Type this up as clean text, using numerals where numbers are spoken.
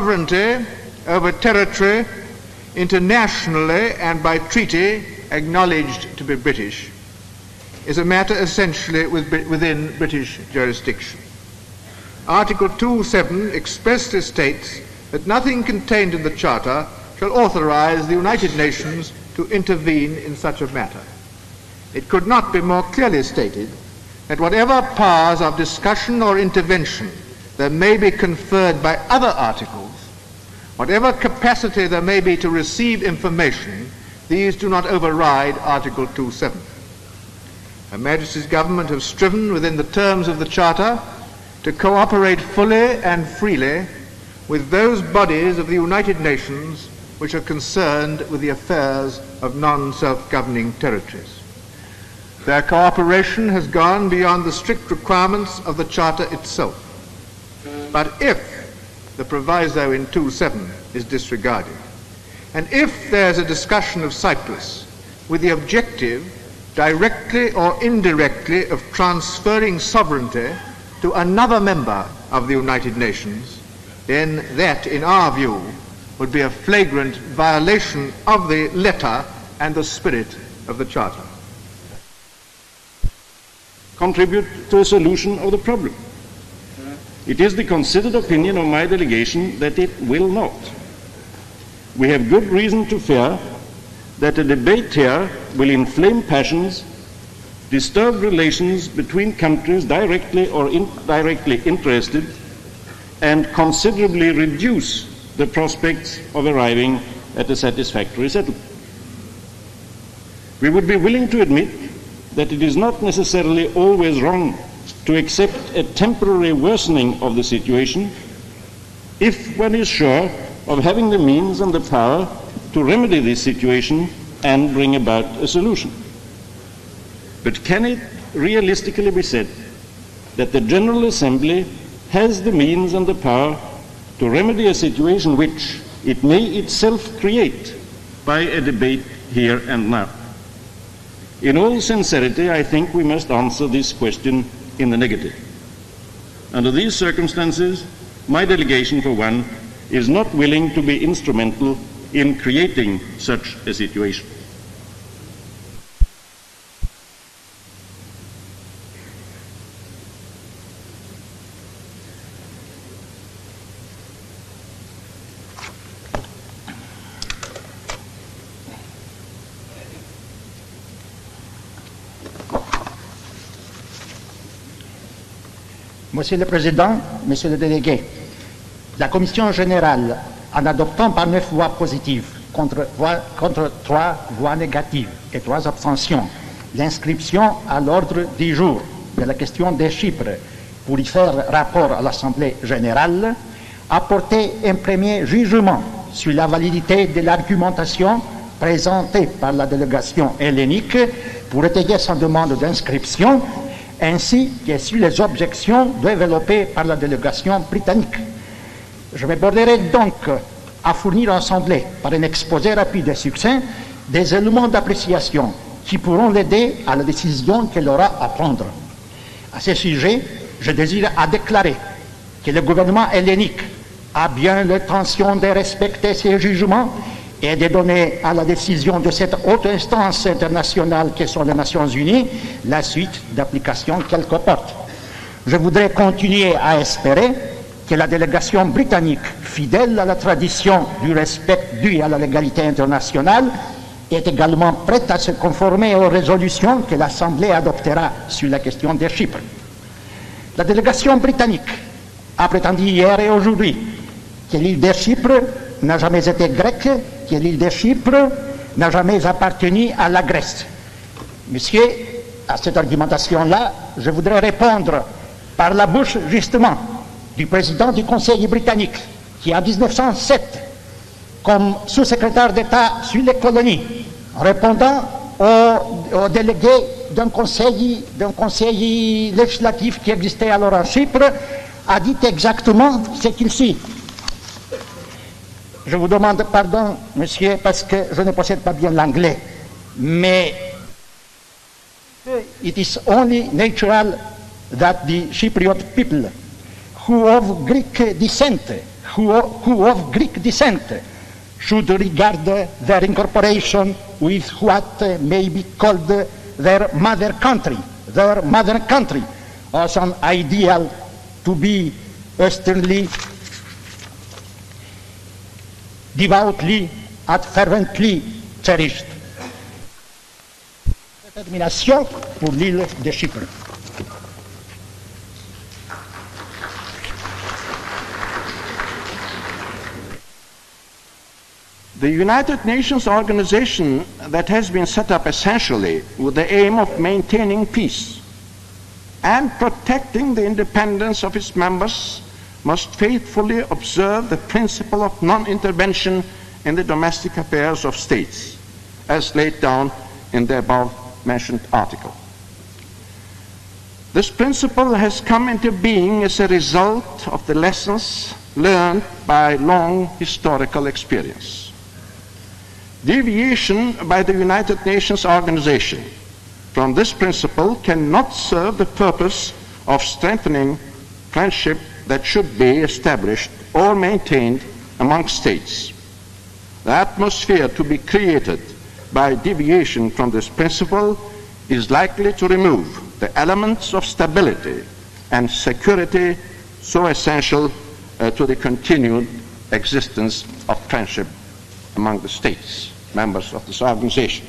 sovereignty over territory internationally and by treaty acknowledged to be British is a matter essentially within British jurisdiction. Article 2.7 expressly states that nothing contained in the Charter shall authorize the United Nations to intervene in such a matter. It could not be more clearly stated that whatever powers of discussion or intervention there may be conferred by other articles, whatever capacity there may be to receive information, these do not override Article 2.7. Her Majesty's Government have striven within the terms of the Charter to cooperate fully and freely with those bodies of the United Nations which are concerned with the affairs of non-self-governing territories. Their cooperation has gone beyond the strict requirements of the Charter itself. But if the proviso in 2.7 is disregarded, and if there is a discussion of Cyprus with the objective, directly or indirectly, of transferring sovereignty to another member of the United Nations, then that, in our view, would be a flagrant violation of the letter and the spirit of the Charter. Contribute to a solution of the problem. It is the considered opinion of my delegation that it will not. We have good reason to fear that a debate here will inflame passions, disturb relations between countries directly or indirectly interested, and considerably reduce the prospects of arriving at a satisfactory settlement. We would be willing to admit that it is not necessarily always wrong to accept a temporary worsening of the situation if one is sure of having the means and the power to remedy this situation and bring about a solution. But can it realistically be said that the General Assembly has the means and the power to remedy a situation which it may itself create by a debate here and now? In all sincerity, I think we must answer this question in the negative. Under these circumstances, my delegation, for one, is not willing to be instrumental in creating such a situation. Monsieur le Président, Monsieur le Délégué, la Commission générale, en adoptant par 9 voix positives contre 3 voix négatives et 3 abstentions, l'inscription à l'ordre du jour de la question des Chypre pour y faire rapport à l'Assemblée générale, a porté un premier jugement sur la validité de l'argumentation présentée par la délégation hellénique pour étayer son demande d'inscription, ainsi que sur les objections développées par la délégation britannique. Je me borderai donc à fournir à l'Assemblée, par un exposé rapide et succinct, des éléments d'appréciation qui pourront l'aider à la décision qu'elle aura à prendre. À ce sujet, je désire déclarer que le gouvernement hellénique a bien l'intention de respecter ces jugements et de donner à la décision de cette haute instance internationale que sont les Nations Unies la suite d'application qu'elle comporte. Je voudrais continuer à espérer que la délégation britannique, fidèle à la tradition du respect dû à la légalité internationale, est également prête à se conformer aux résolutions que l'Assemblée adoptera sur la question de Chypre. La délégation britannique a prétendu hier et aujourd'hui que l'île de Chypre n'a jamais été grecque, que l'île de Chypre n'a jamais appartenu à la Grèce. Monsieur, à cette argumentation-là, je voudrais répondre par la bouche, justement, du président du Conseil britannique, qui en 1907, comme sous-secrétaire d'État sur les colonies, répondant aux délégués d'un conseil législatif qui existait alors en Chypre, a dit exactement ce qu'il suit. Je vous demande pardon, monsieur, parce que je ne possède pas bien l'anglais, mais it is only natural that the Cypriot people, who of Greek descent, who of Greek descent should regard their incorporation with what may be called their mother country as an ideal to be sternly, devoutly, and fervently cherished. Détermination pour l'île de Chypre. The United Nations organization that has been set up essentially with the aim of maintaining peace and protecting the independence of its members must faithfully observe the principle of non-intervention in the domestic affairs of states, as laid down in the above-mentioned article. This principle has come into being as a result of the lessons learned by long historical experience. Deviation by the United Nations organization from this principle cannot serve the purpose of strengthening friendship that should be established or maintained among states. The atmosphere to be created by deviation from this principle is likely to remove the elements of stability and security so essential to the continued existence of friendship among the states, members of this organization.